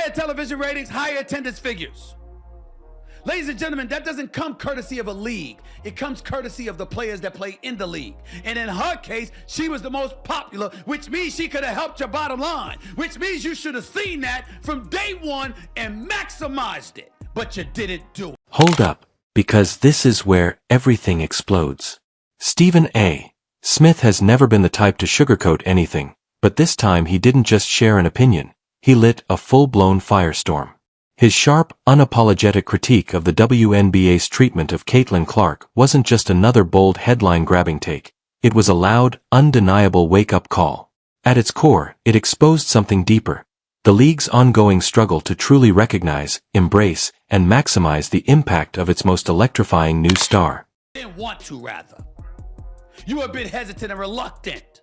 higher television ratings, higher attendance figures. Ladies and gentlemen, that doesn't come courtesy of a league. It comes courtesy of the players that play in the league. And in her case, she was the most popular, which means she could have helped your bottom line, which means you should have seen that from day one and maximized it. But you didn't do it. Hold up, because this is where everything explodes. Stephen A. Smith has never been the type to sugarcoat anything, but this time he didn't just share an opinion. He lit a full-blown firestorm. His sharp, unapologetic critique of the WNBA's treatment of Caitlin Clark wasn't just another bold headline-grabbing take. It was a loud, undeniable wake-up call. At its core, it exposed something deeper: the league's ongoing struggle to truly recognize, embrace, and maximize the impact of its most electrifying new star. Didn't want to, rather. You were a bit hesitant and reluctant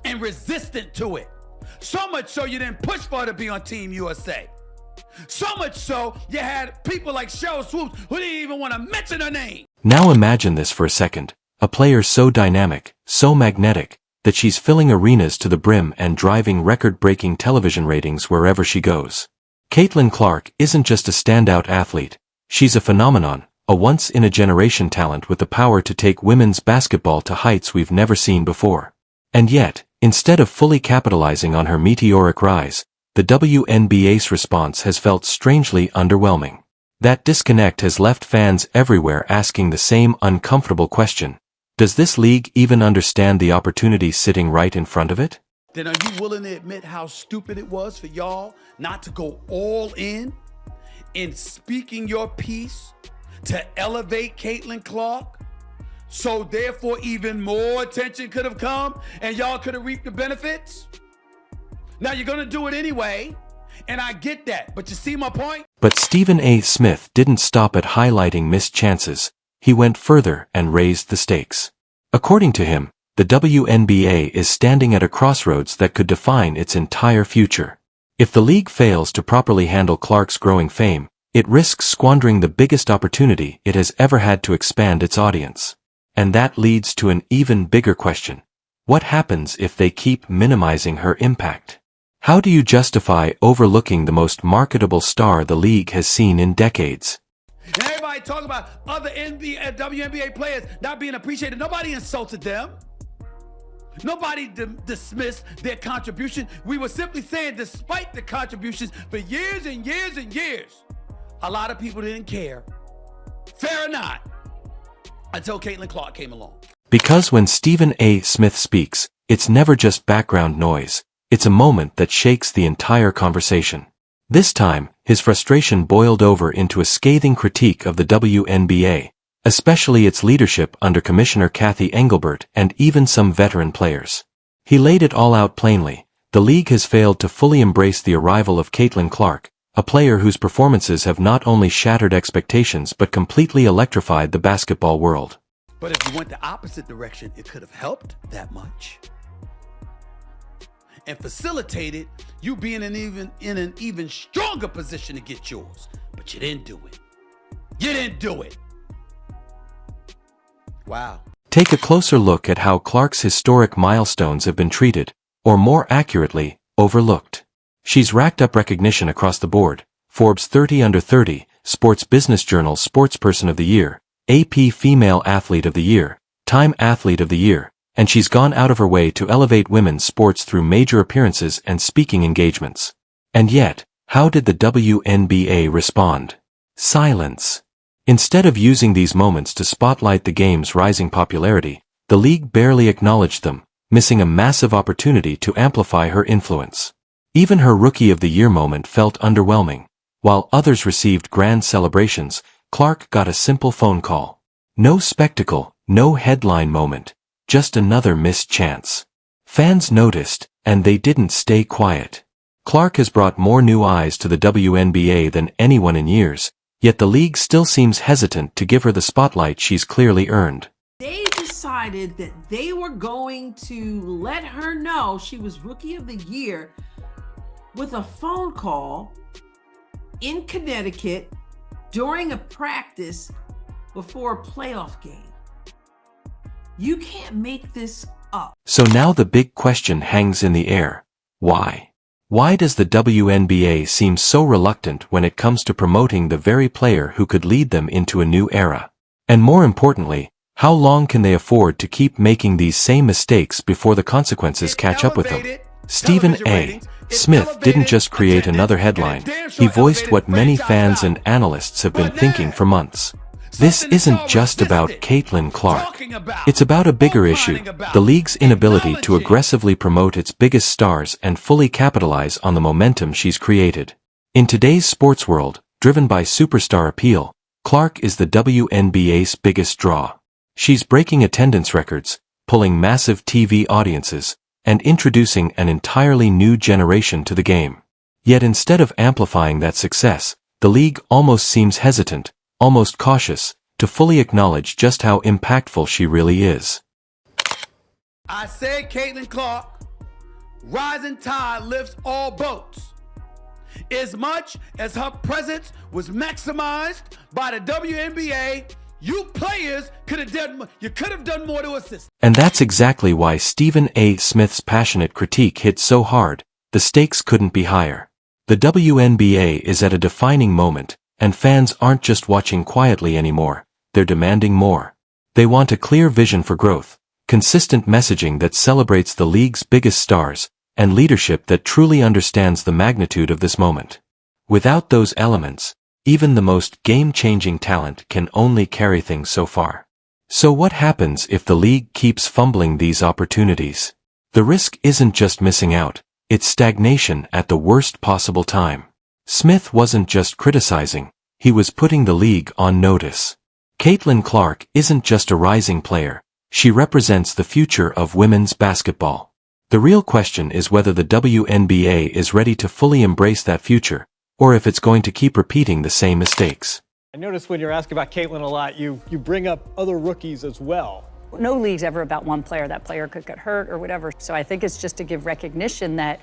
and resistant to it. So much so you didn't push for her to be on Team USA. So much so, you had people like Cheryl Swoops who didn't even want to mention her name. Now imagine this for a second. A player so dynamic, so magnetic, that she's filling arenas to the brim and driving record-breaking television ratings wherever she goes. Caitlin Clark isn't just a standout athlete. She's a phenomenon, a once-in-a-generation talent with the power to take women's basketball to heights we've never seen before. And yet, instead of fully capitalizing on her meteoric rise, the WNBA's response has felt strangely underwhelming. That disconnect has left fans everywhere asking the same uncomfortable question: does this league even understand the opportunity sitting right in front of it? Then are you willing to admit how stupid it was for y'all not to go all in speaking your piece to elevate Caitlin Clark? So therefore even more attention could have come and y'all could have reaped the benefits? Now you're going to do it anyway, and I get that, but you see my point? But Stephen A. Smith didn't stop at highlighting missed chances. He went further and raised the stakes. According to him, the WNBA is standing at a crossroads that could define its entire future. If the league fails to properly handle Clark's growing fame, it risks squandering the biggest opportunity it has ever had to expand its audience. And that leads to an even bigger question. What happens if they keep minimizing her impact? How do you justify overlooking the most marketable star the league has seen in decades? Everybody talk about other WNBA players not being appreciated. Nobody insulted them. Nobody dismissed their contribution. We were simply saying, despite the contributions for years and years and years, a lot of people didn't care. Fair or not, until Caitlin Clark came along. Because when Stephen A. Smith speaks, it's never just background noise. It's a moment that shakes the entire conversation. This time, his frustration boiled over into a scathing critique of the WNBA, especially its leadership under Commissioner Kathy Engelbert and even some veteran players. He laid it all out plainly. The league has failed to fully embrace the arrival of Caitlin Clark, a player whose performances have not only shattered expectations but completely electrified the basketball world. But if you went the opposite direction, it could have helped that much and facilitated you being in an even stronger position to get yours. But you didn't do it. You didn't do it. Wow. Take a closer look at how Clark's historic milestones have been treated, or more accurately, overlooked. She's racked up recognition across the board: Forbes 30 Under 30, Sports Business Journal Sportsperson of the Year, AP Female Athlete of the Year, Time Athlete of the Year, and she's gone out of her way to elevate women's sports through major appearances and speaking engagements. And yet, how did the WNBA respond? Silence. Instead of using these moments to spotlight the game's rising popularity, the league barely acknowledged them, missing a massive opportunity to amplify her influence. Even her Rookie of the Year moment felt underwhelming. While others received grand celebrations, Clark got a simple phone call. No spectacle, no headline moment. Just another missed chance. Fans noticed, and they didn't stay quiet. Clark has brought more new eyes to the WNBA than anyone in years, yet the league still seems hesitant to give her the spotlight she's clearly earned. They decided that they were going to let her know she was Rookie of the Year with a phone call in Connecticut during a practice before a playoff game. You can't make this up. So now the big question hangs in the air. Why? Why does the WNBA seem so reluctant when it comes to promoting the very player who could lead them into a new era? And more importantly, how long can they afford to keep making these same mistakes before the consequences catch up with them? Stephen A. Smith didn't just create another headline, he voiced what many fans and analysts have been thinking for months. This isn't just about Caitlin Clark. It's about a bigger issue, the league's inability to aggressively promote its biggest stars and fully capitalize on the momentum she's created. In today's sports world, driven by superstar appeal, Clark is the WNBA's biggest draw. She's breaking attendance records, pulling massive TV audiences, and introducing an entirely new generation to the game. Yet instead of amplifying that success, the league almost seems hesitant, almost cautious, to fully acknowledge just how impactful she really is. I said Caitlin Clark, rising tide lifts all boats. As much as her presence was maximized by the WNBA, you players could have done more to assist. And that's exactly why Stephen A. Smith's passionate critique hit so hard. The stakes couldn't be higher. The WNBA is at a defining moment, and fans aren't just watching quietly anymore, they're demanding more. They want a clear vision for growth, consistent messaging that celebrates the league's biggest stars, and leadership that truly understands the magnitude of this moment. Without those elements, even the most game-changing talent can only carry things so far. So what happens if the league keeps fumbling these opportunities? The risk isn't just missing out, it's stagnation at the worst possible time. Smith wasn't just criticizing, he was putting the league on notice. Caitlin Clark isn't just a rising player, she represents the future of women's basketball. The real question is whether the WNBA is ready to fully embrace that future, or if it's going to keep repeating the same mistakes. I noticed when you're asking about Caitlin a lot, you bring up other rookies as well. No league's ever about one player. That player could get hurt or whatever. So I think it's just to give recognition that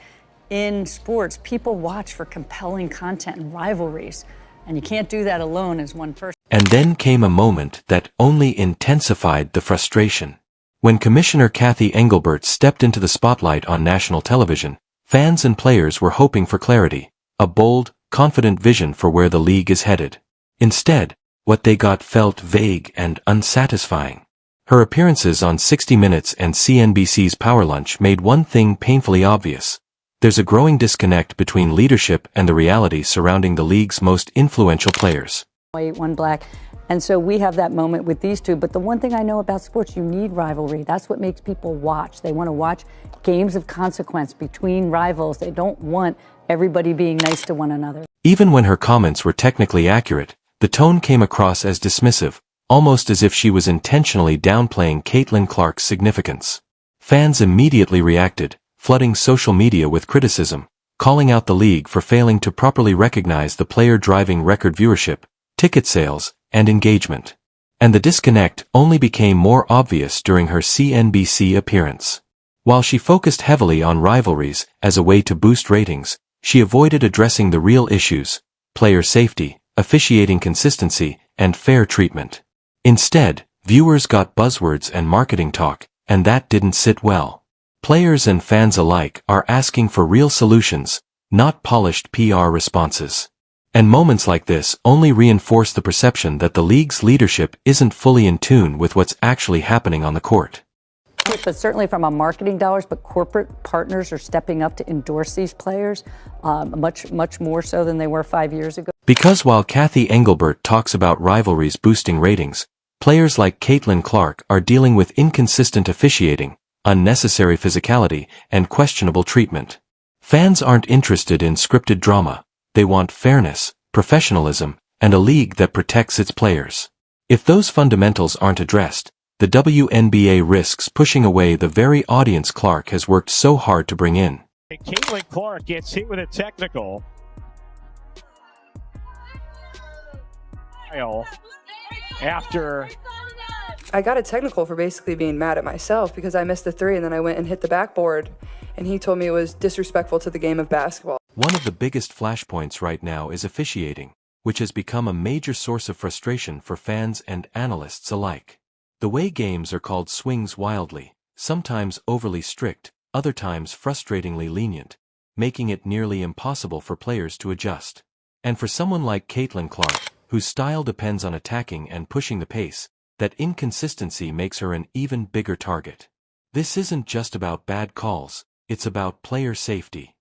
in sports, people watch for compelling content and rivalries. And you can't do that alone as one person. And then came a moment that only intensified the frustration. When Commissioner Kathy Engelbert stepped into the spotlight on national television, fans and players were hoping for clarity, a bold, confident vision for where the league is headed. Instead, what they got felt vague and unsatisfying. Her appearances on 60 Minutes and CNBC's Power Lunch made one thing painfully obvious. There's a growing disconnect between leadership and the reality surrounding the league's most influential players. White, one black. And so we have that moment with these two. But the one thing I know about sports, you need rivalry. That's what makes people watch. They want to watch games of consequence between rivals. They don't want everybody being nice to one another. Even when her comments were technically accurate, the tone came across as dismissive, almost as if she was intentionally downplaying Caitlin Clark's significance. Fans immediately reacted, flooding social media with criticism, calling out the league for failing to properly recognize the player driving record viewership, ticket sales, and engagement. And the disconnect only became more obvious during her CNBC appearance. While she focused heavily on rivalries as a way to boost ratings, she avoided addressing the real issues: player safety, officiating consistency, and fair treatment. Instead, viewers got buzzwords and marketing talk, and that didn't sit well. Players and fans alike are asking for real solutions, not polished PR responses. And moments like this only reinforce the perception that the league's leadership isn't fully in tune with what's actually happening on the court. But certainly from a marketing dollars, but corporate partners are stepping up to endorse these players much more so than they were 5 years ago. Because while Kathy Engelbert talks about rivalries boosting ratings, players like Caitlin Clark are dealing with inconsistent officiating, unnecessary physicality, and questionable treatment. Fans aren't interested in scripted drama. They want fairness, professionalism, and a league that protects its players. If those fundamentals aren't addressed, the WNBA risks pushing away the very audience Clark has worked so hard to bring in. Caitlin Clark gets hit with a technical. After I got a technical for basically being mad at myself because I missed the three and then I went and hit the backboard, and he told me it was disrespectful to the game of basketball. One of the biggest flashpoints right now is officiating, which has become a major source of frustration for fans and analysts alike. The way games are called swings wildly, sometimes overly strict, other times frustratingly lenient, making it nearly impossible for players to adjust. And for someone like Caitlin Clark, whose style depends on attacking and pushing the pace, that inconsistency makes her an even bigger target. This isn't just about bad calls, it's about player safety.